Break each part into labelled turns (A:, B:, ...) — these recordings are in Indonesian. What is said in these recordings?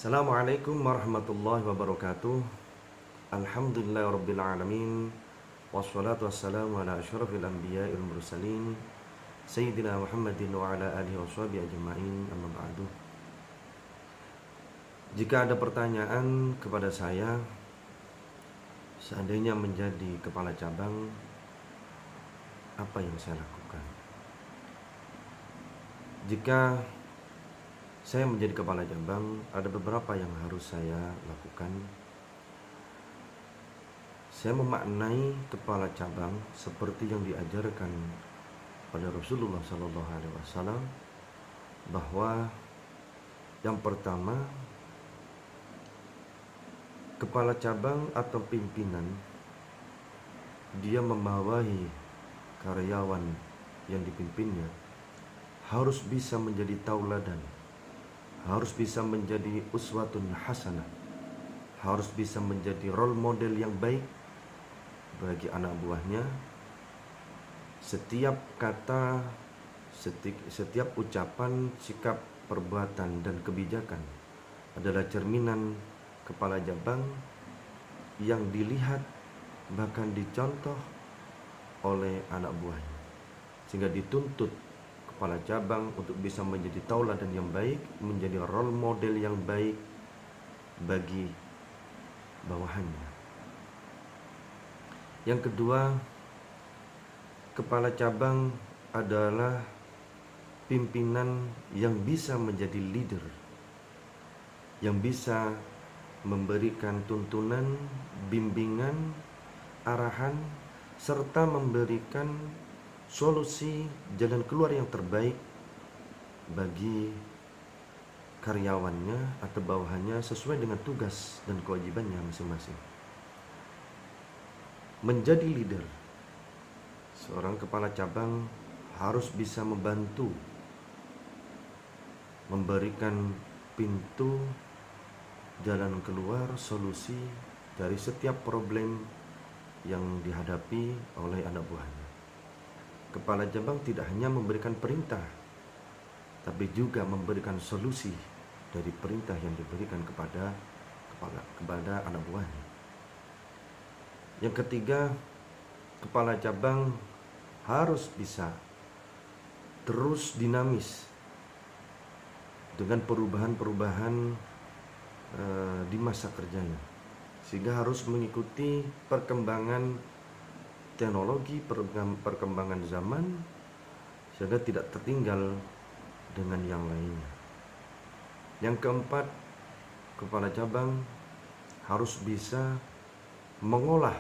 A: Assalamualaikum warahmatullahi wabarakatuh. Alhamdulillahirrabbilalamin. Wassalatu wassalamu ala asyrafil anbiya'il mursalin Sayyidina Muhammadin wa ala alihi wa sahbihi ajma'in, amma ba'du. Jika ada pertanyaan kepada saya, seandainya menjadi kepala cabang, apa yang saya lakukan? Jika saya menjadi kepala cabang, ada beberapa yang harus saya lakukan. Saya memaknai kepala cabang seperti yang diajarkan pada Rasulullah SAW, bahwa yang pertama, kepala cabang atau pimpinan dia membawahi karyawan yang dipimpinnya harus bisa menjadi tauladan, harus bisa menjadi uswatun hasanah, harus bisa menjadi role model yang baik bagi anak buahnya. Setiap kata, setiap ucapan, sikap, perbuatan, dan kebijakan adalah cerminan kepala cabang yang dilihat bahkan dicontoh oleh anak buahnya, sehingga dituntut kepala cabang untuk bisa menjadi tauladan yang baik, menjadi role model yang baik bagi bawahannya. Yang kedua, kepala cabang adalah pimpinan yang bisa menjadi leader, yang bisa memberikan tuntunan, bimbingan, arahan, serta memberikan solusi jalan keluar yang terbaik bagi karyawannya atau bawahannya sesuai dengan tugas dan kewajibannya masing-masing. Menjadi leader, seorang kepala cabang harus bisa membantu, memberikan pintu jalan keluar, solusi dari setiap problem yang dihadapi oleh anak buahnya. Kepala cabang tidak hanya memberikan perintah, tapi juga memberikan solusi dari perintah yang diberikan kepada anak buahnya. Yang ketiga, kepala cabang harus bisa terus dinamis dengan perubahan-perubahan di masa kerjanya, sehingga harus mengikuti perkembangan teknologi, perkembangan zaman, sehingga tidak tertinggal dengan yang lainnya. Yang keempat, kepala cabang harus bisa mengolah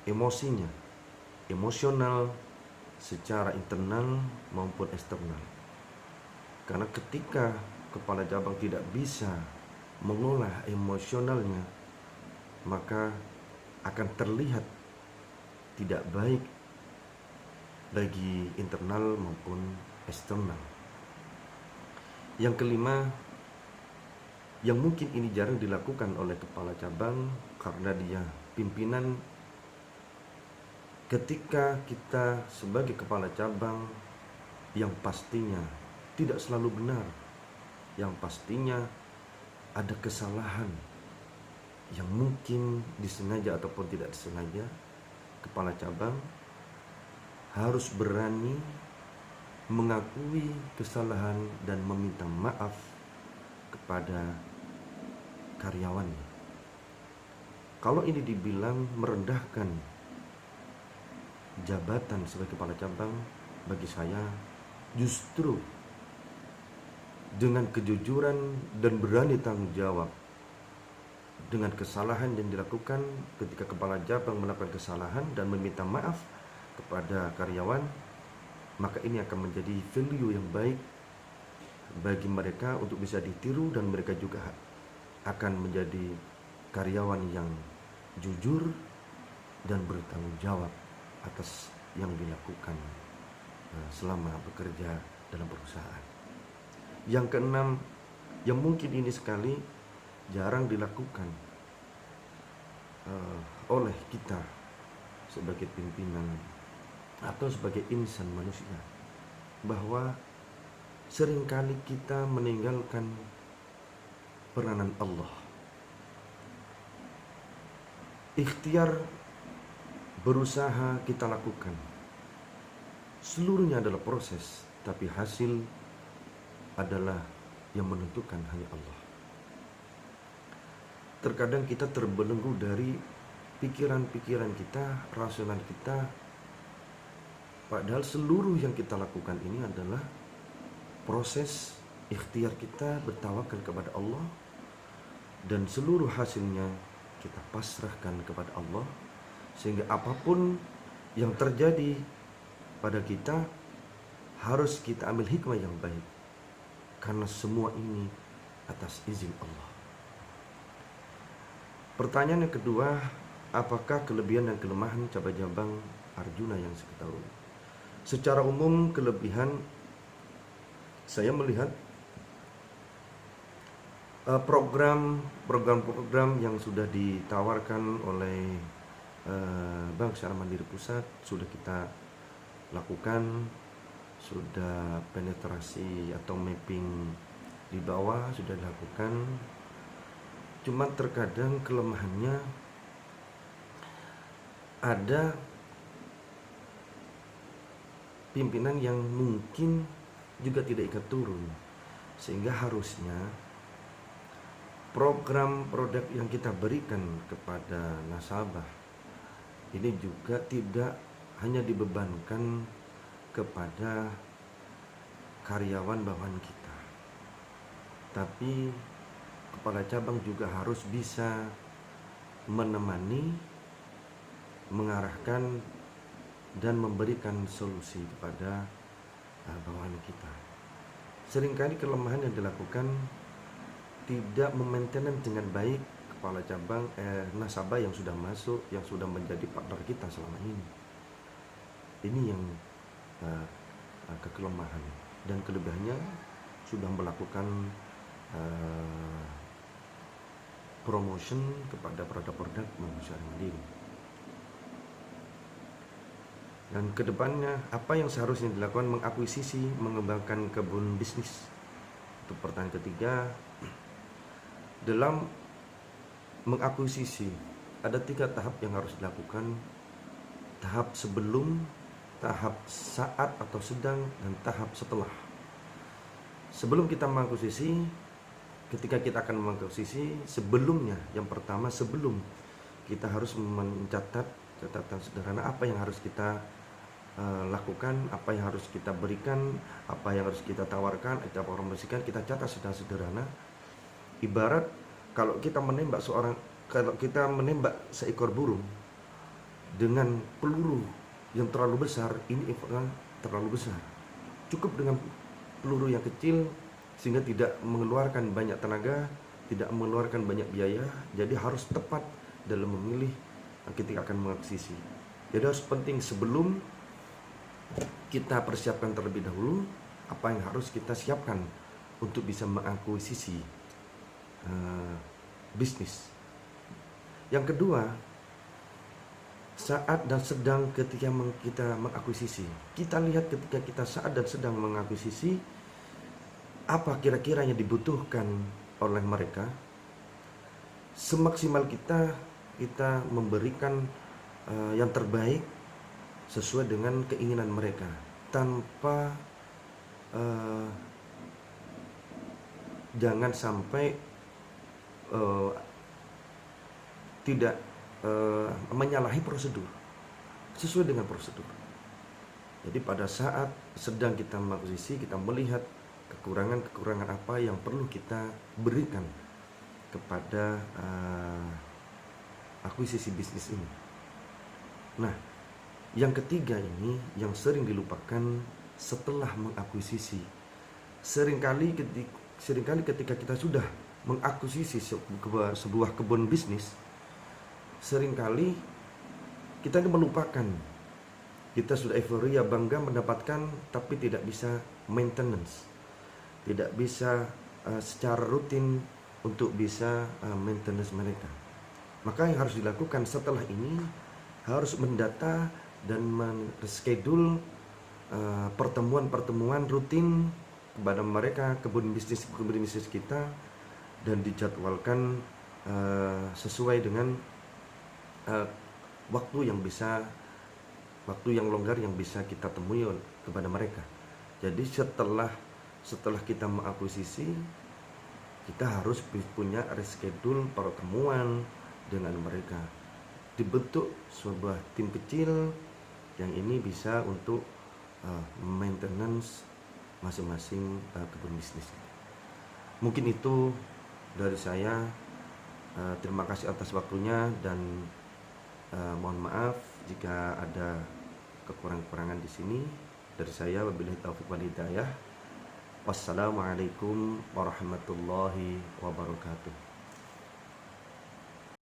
A: emosinya, emosional secara internal maupun eksternal. Karena ketika kepala cabang tidak bisa mengolah emosionalnya, maka akan terlihat tidak baik bagi internal maupun eksternal. Yang kelima, yang mungkin ini jarang dilakukan oleh kepala cabang karena dia pimpinan. Ketika kita sebagai kepala cabang, yang pastinya tidak selalu benar, yang pastinya ada kesalahan yang mungkin disengaja ataupun tidak disengaja, kepala cabang harus berani mengakui kesalahan dan meminta maaf kepada karyawannya. Kalau ini dibilang merendahkan jabatan sebagai kepala cabang, bagi saya justru dengan kejujuran dan berani tanggung jawab dengan kesalahan yang dilakukan, ketika kepala cabang melakukan kesalahan dan meminta maaf kepada karyawan, maka ini akan menjadi value yang baik bagi mereka untuk bisa ditiru, dan mereka juga akan menjadi karyawan yang jujur dan bertanggung jawab atas yang dilakukan selama bekerja dalam perusahaan. Yang keenam, yang mungkin ini sekali jarang dilakukan oleh kita sebagai pimpinan atau sebagai insan manusia, bahwa seringkali kita meninggalkan peranan Allah. Ikhtiar berusaha kita lakukan, seluruhnya adalah proses, tapi hasil adalah yang menentukan hanya Allah. Terkadang kita terbelenggu dari pikiran-pikiran kita, rasional kita, padahal seluruh yang kita lakukan ini adalah proses ikhtiar kita bertawakal kepada Allah, dan seluruh hasilnya kita pasrahkan kepada Allah, sehingga apapun yang terjadi pada kita harus kita ambil hikmah yang baik, karena semua ini atas izin Allah. Pertanyaan yang kedua, apakah kelebihan dan kelemahan cabang Arjuna yang saya ketahui? Secara umum kelebihan, saya melihat program-program yang sudah ditawarkan oleh Bank Syariah Mandiri Pusat sudah kita lakukan, sudah penetrasi atau mapping di bawah sudah dilakukan. Cuma terkadang kelemahannya ada pimpinan yang mungkin juga tidak ikut turun, sehingga harusnya program produk yang kita berikan kepada nasabah ini juga tidak hanya dibebankan kepada karyawan bawahan kita, tapi kepala cabang juga harus bisa menemani, mengarahkan, dan memberikan solusi kepada bawahan kita. Seringkali kelemahan yang dilakukan tidak memainten dengan baik kepala cabang nasabah yang sudah masuk, yang sudah menjadi partner kita selama ini. Ini yang kekelemahan, dan kelebihannya sudah melakukan promotion kepada produk-produk Bank Syariah Mandiri. Dan kedepannya apa yang seharusnya dilakukan? Mengakuisisi, mengembangkan kebun bisnis. Untuk pertanyaan ketiga, dalam mengakuisisi ada 3 tahap yang harus dilakukan: tahap sebelum, tahap saat atau sedang, dan tahap setelah. Sebelum kita mengakuisisi, ketika kita akan mengakuisisi, sebelumnya yang pertama, sebelum kita harus mencatat catatan sederhana apa yang harus kita lakukan, apa yang harus kita berikan, apa yang harus kita tawarkan, kita promosikan, kita catat secara sederhana. Ibarat kalau kita menembak seekor burung dengan peluru yang terlalu besar, ini efeknya terlalu besar. Cukup dengan peluru yang kecil sehingga tidak mengeluarkan banyak tenaga, tidak mengeluarkan banyak biaya. Jadi harus tepat dalam memilih ketika akan mengakuisisi. Jadi harus penting sebelum kita persiapkan terlebih dahulu apa yang harus kita siapkan untuk bisa mengakuisisi bisnis. Yang kedua, saat dan sedang ketika kita mengakuisisi. Kita lihat ketika kita saat dan sedang mengakuisisi, apa kira-kira yang dibutuhkan oleh mereka. Semaksimal kita memberikan yang terbaik sesuai dengan keinginan mereka, tanpa jangan sampai tidak menyalahi prosedur, sesuai dengan prosedur. Jadi pada saat sedang kita mengakuisisi, kita melihat kekurangan apa yang perlu kita berikan kepada akuisisi bisnis ini. Nah, yang ketiga ini yang sering dilupakan setelah mengakuisisi. Seringkali ketika kita sudah mengakuisisi sebuah kebun bisnis, seringkali kita ini melupakan. Kita sudah euforia, bangga mendapatkan, tapi tidak bisa maintenance, tidak bisa secara rutin untuk bisa maintenance mereka. Maka yang harus dilakukan setelah ini harus mendata dan men-schedule pertemuan-pertemuan rutin kepada mereka, kebun bisnis kita, dan dijadwalkan sesuai dengan waktu yang longgar yang bisa kita temui kepada mereka. Jadi setelah kita mengakuisisi, kita harus punya reschedule pertemuan dengan mereka, dibentuk sebuah tim kecil yang ini bisa untuk maintenance masing-masing kebun bisnis. Mungkin itu dari saya. Terima kasih atas waktunya, dan mohon maaf jika ada kekurangan-kekurangan di sini. Dari saya, wabillahi taufiq wal hidayah. Wassalamualaikum warahmatullahi wabarakatuh.